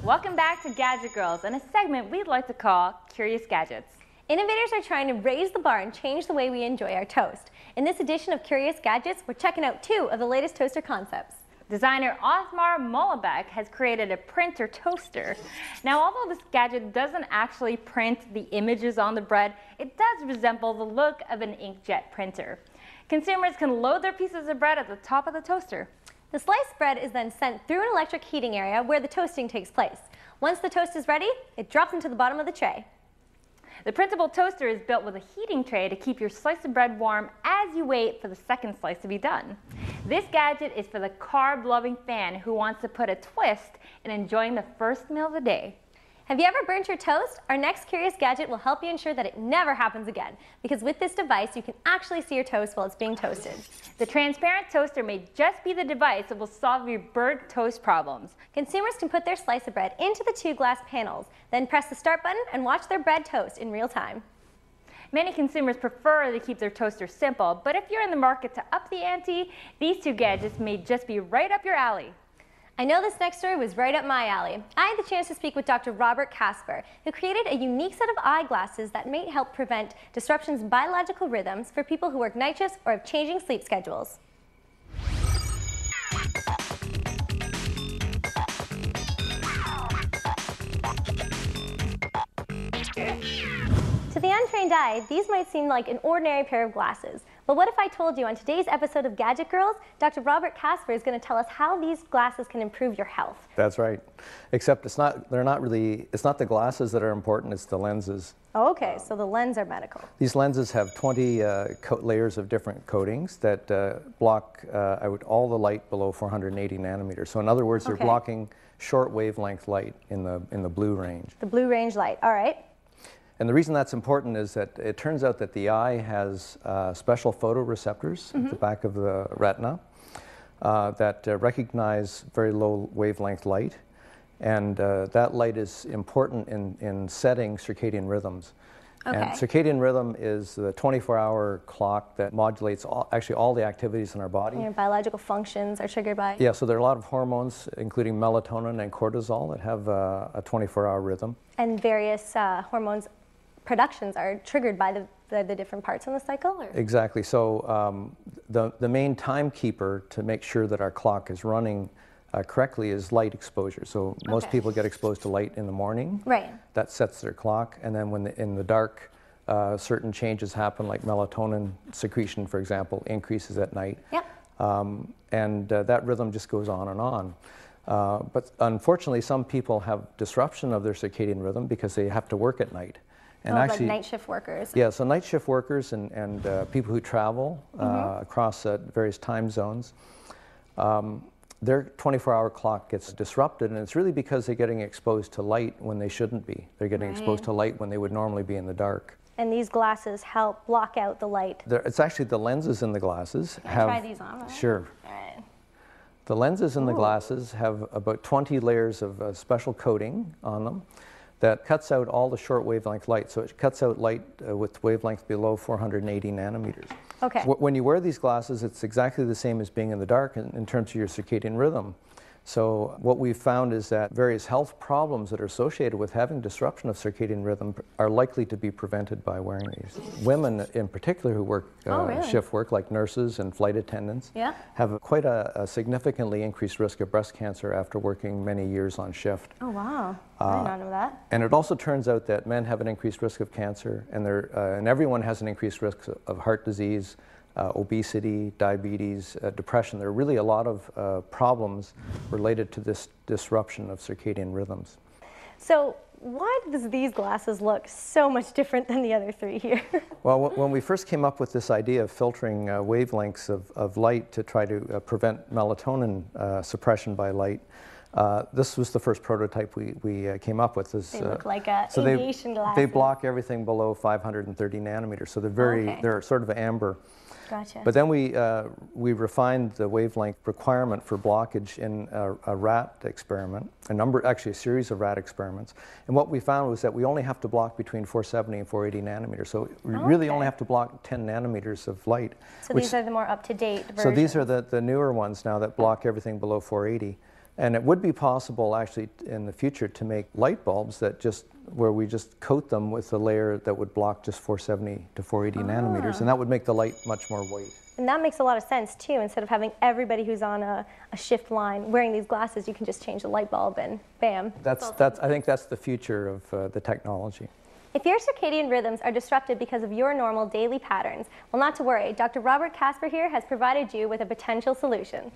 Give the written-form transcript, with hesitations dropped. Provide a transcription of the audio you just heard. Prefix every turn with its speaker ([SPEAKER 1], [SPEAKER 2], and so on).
[SPEAKER 1] Welcome back to Gadget Girlz and a segment we'd like to call Curious Gadgets.
[SPEAKER 2] Innovators are trying to raise the bar and change the way we enjoy our toast. In this edition of Curious Gadgets, we're checking out 2 of the latest toaster concepts.
[SPEAKER 1] Designer Othmar Mollebek has created a printer toaster. Now, although this gadget doesn't actually print the images on the bread, it does resemble the look of an inkjet printer. Consumers can load their pieces of bread at the top of the toaster.
[SPEAKER 2] The sliced bread is then sent through an electric heating area where the toasting takes place. Once the toast is ready, it drops into the bottom of the tray.
[SPEAKER 1] The printable toaster is built with a heating tray to keep your slice of bread warm as you wait for the second slice to be done. This gadget is for the carb-loving fan who wants to put a twist in enjoying the first meal of the day.
[SPEAKER 2] Have you ever burnt your toast? Our next Curious Gadget will help you ensure that it never happens again, because with this device, you can actually see your toast while it's being toasted.
[SPEAKER 1] The transparent toaster may just be the device that will solve your burnt toast problems.
[SPEAKER 2] Consumers can put their slice of bread into the 2 glass panels, then press the start button and watch their bread toast in real time.
[SPEAKER 1] Many consumers prefer to keep their toaster simple, but if you're in the market to up the ante, these 2 gadgets may just be right up your alley.
[SPEAKER 2] I know this next story was right up my alley. I had the chance to speak with Dr. Robert Casper, who created a unique set of eyeglasses that may help prevent disruptions in biological rhythms for people who work night shifts or have changing sleep schedules. To the untrained eye, these might seem like an ordinary pair of glasses. But what if I told you on today's episode of Gadget Girlz, Dr. Robert Casper is going to tell us how these glasses can improve your health.
[SPEAKER 3] That's right. Except it's not the glasses that are important, it's the lenses.
[SPEAKER 2] Oh, okay, so the lens are medical.
[SPEAKER 3] These lenses have 20 layers of different coatings that block out all the light below 480 nanometers. So in other words, they're blocking short wavelength light in the blue range.
[SPEAKER 2] The blue range light, all right.
[SPEAKER 3] And the reason that's important is that it turns out that the eye has special photoreceptors at the back of the retina that recognize very low wavelength light. And that light is important in setting circadian rhythms.
[SPEAKER 2] Okay.
[SPEAKER 3] And circadian rhythm is the 24-hour clock that modulates actually all the activities in our body.
[SPEAKER 2] Your biological functions are triggered by?
[SPEAKER 3] Yeah, so there are a lot of hormones, including melatonin and cortisol, that have a 24-hour rhythm.
[SPEAKER 2] And various hormones productions are triggered by the different parts in the cycle? Or?
[SPEAKER 3] Exactly. So the main timekeeper to make sure that our clock is running correctly is light exposure. So most people get exposed to light in the morning.
[SPEAKER 2] Right.
[SPEAKER 3] That sets their clock. And then when in the dark, certain changes happen, like melatonin secretion, for example, increases at night.
[SPEAKER 2] Yep.
[SPEAKER 3] And that rhythm just goes on and on. But unfortunately, some people have disruption of their circadian rhythm because they have to work at night. And
[SPEAKER 2] actually, like night shift workers.
[SPEAKER 3] Yeah, so night shift workers and people who travel across various time zones, their 24-hour clock gets disrupted, and it's really because they're getting exposed to light when they shouldn't be. They're getting exposed to light when they would normally be in the dark.
[SPEAKER 2] And these glasses help block out the light.
[SPEAKER 3] It's actually the lenses in the glasses
[SPEAKER 2] Can I try these on? Right?
[SPEAKER 3] Sure.
[SPEAKER 2] All right.
[SPEAKER 3] The lenses in the glasses have about 20 layers of special coating on them that cuts out all the short wavelength light. So it cuts out light with wavelength below 480 nanometers.
[SPEAKER 2] Okay.
[SPEAKER 3] When you wear these glasses, it's exactly the same as being in the dark in terms of your circadian rhythm. So what we've found is that various health problems that are associated with having disruption of circadian rhythm are likely to be prevented by wearing these. Women in particular who work shift work, like nurses and flight attendants, have quite a significantly increased risk of breast cancer after working many years on shift.
[SPEAKER 2] Oh, wow. I did not know that.
[SPEAKER 3] And it also turns out that men have an increased risk of cancer, and everyone has an increased risk of heart disease, obesity, diabetes, depression. There are really a lot of problems related to this disruption of circadian rhythms.
[SPEAKER 2] So why does these glasses look so much different than the other 3 here?
[SPEAKER 3] Well, when we first came up with this idea of filtering wavelengths of light to try to prevent melatonin suppression by light, this was the first prototype we came up with. They
[SPEAKER 2] look like aviation glasses.
[SPEAKER 3] They block everything below 530 nanometers, so they're sort of amber.
[SPEAKER 2] Gotcha.
[SPEAKER 3] But then we refined the wavelength requirement for blockage in a rat experiment, actually a series of rat experiments. And what we found was that we only have to block between 470 and 480 nanometers. So we really only have to block 10 nanometers of light.
[SPEAKER 2] So these are the more up-to-date versions.
[SPEAKER 3] So these are the newer ones now that block everything below 480. And it would be possible actually in the future to make light bulbs where we just coat them with a layer that would block just 470 to 480 nanometers, and that would make the light much more white.
[SPEAKER 2] And that makes a lot of sense too. Instead of having everybody who's on a shift line wearing these glasses, you can just change the light bulb and bam.
[SPEAKER 3] I think that's the future of the technology.
[SPEAKER 2] If your circadian rhythms are disrupted because of your normal daily patterns, well, not to worry. Dr. Robert Casper here has provided you with a potential solution.